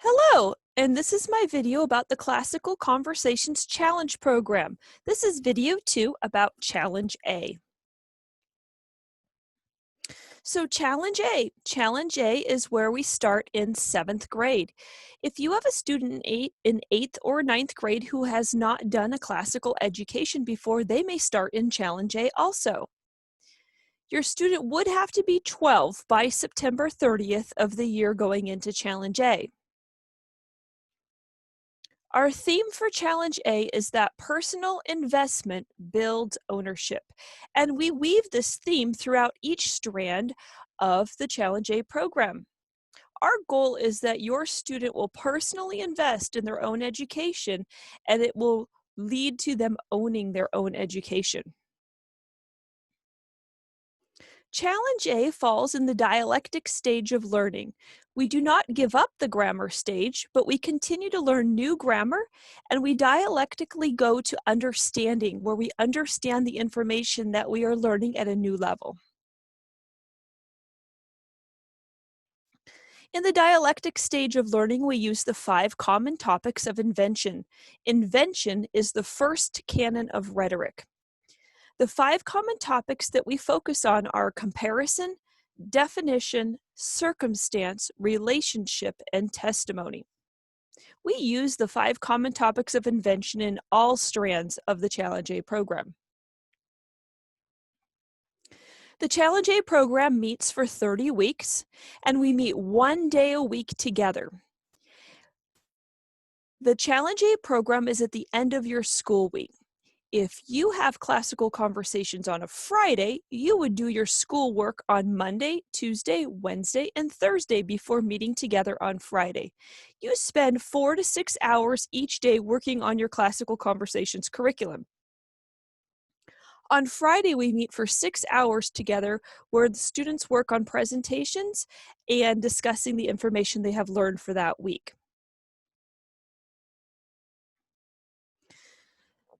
Hello, and this is my video about the Classical Conversations Challenge program. This is video 2 about Challenge A. So Challenge A is where we start in 7th grade. If you have a student in 8th or 9th grade who has not done a classical education before, they may start in Challenge A also. Your student would have to be 12 by September 30th of the year going into Challenge A. Our theme for Challenge A is that personal investment builds ownership, and we weave this theme throughout each strand of the Challenge A program. Our goal is that your student will personally invest in their own education, and it will lead to them owning their own education. Challenge A falls in the dialectic stage of learning. We do not give up the grammar stage, but we continue to learn new grammar, and we dialectically go to understanding, where we understand the information that we are learning at a new level. In the dialectic stage of learning, we use the 5 common topics of invention. Invention is the first canon of rhetoric. The 5 common topics that we focus on are comparison, definition, circumstance, relationship, and testimony. We use the 5 common topics of invention in all strands of the Challenge A program. The Challenge A program meets for 30 weeks, and we meet 1 day a week together. The Challenge A program is at the end of your school week. If you have classical conversations on a Friday, you would do your schoolwork on Monday, Tuesday, Wednesday, and Thursday before meeting together on Friday. You spend 4 to 6 hours each day working on your classical conversations curriculum. On Friday, we meet for 6 hours together where the students work on presentations and discussing the information they have learned for that week.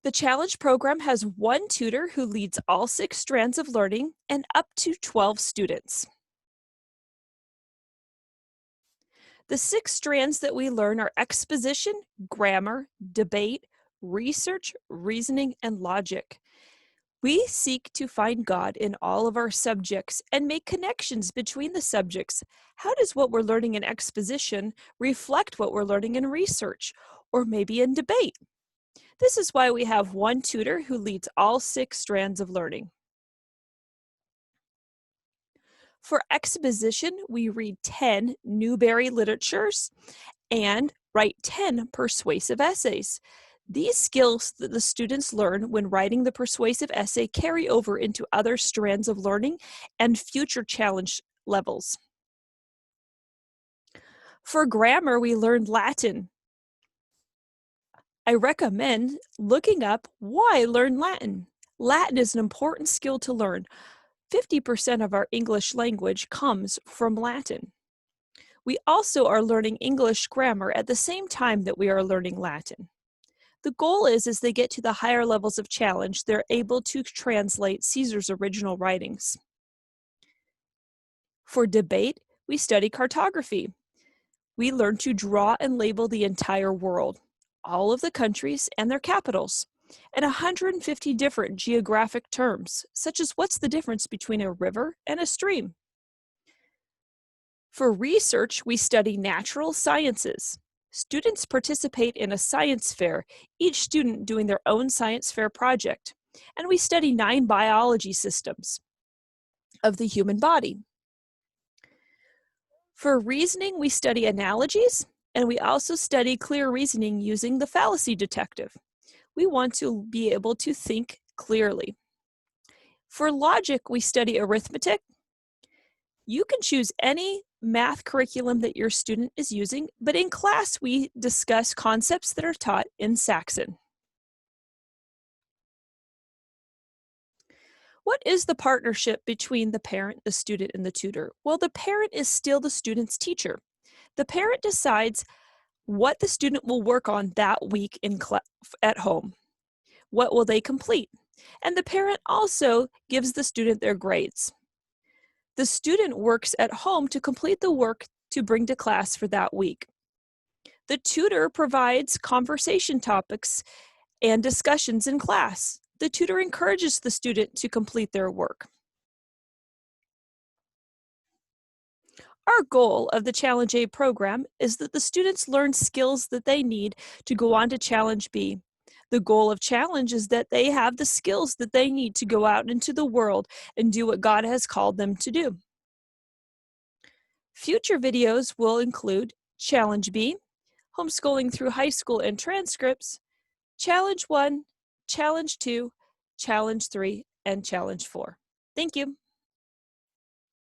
The Challenge program has 1 tutor who leads all 6 strands of learning and up to 12 students. The 6 strands that we learn are exposition, grammar, debate, research, reasoning, and logic. We seek to find God in all of our subjects and make connections between the subjects. How does what we're learning in exposition reflect what we're learning in research, or maybe in debate? This is why we have 1 tutor who leads all 6 strands of learning. For exposition, we read 10 Newbery literatures and write 10 persuasive essays. These skills that the students learn when writing the persuasive essay carry over into other strands of learning and future challenge levels. For grammar, we learned Latin. I recommend looking up why learn Latin. Latin is an important skill to learn. 50% of our English language comes from Latin. We also are learning English grammar at the same time that we are learning Latin. The goal is, as they get to the higher levels of challenge, they're able to translate Caesar's original writings. For debate, we study cartography. We learn to draw and label the entire world, all of the countries and their capitals, and 150 different geographic terms, such as what's the difference between a river and a stream. For research, we study natural sciences. Students participate in a science fair, each student doing their own science fair project, and we study 9 biology systems of the human body. For reasoning, we study analogies, and we also study clear reasoning using the fallacy detective. We want to be able to think clearly. For logic, we study arithmetic. You can choose any math curriculum that your student is using, but in class we discuss concepts that are taught in Saxon. What is the partnership between the parent, the student, and the tutor? Well, the parent is still the student's teacher. The parent decides what the student will work on that week at home. What will they complete? And the parent also gives the student their grades. The student works at home to complete the work to bring to class for that week. The tutor provides conversation topics and discussions in class. The tutor encourages the student to complete their work. Our goal of the Challenge A program is that the students learn skills that they need to go on to Challenge B. The goal of Challenge is that they have the skills that they need to go out into the world and do what God has called them to do. Future videos will include Challenge B, homeschooling through high school and transcripts, Challenge 1, Challenge 2, Challenge 3, and Challenge 4. Thank you.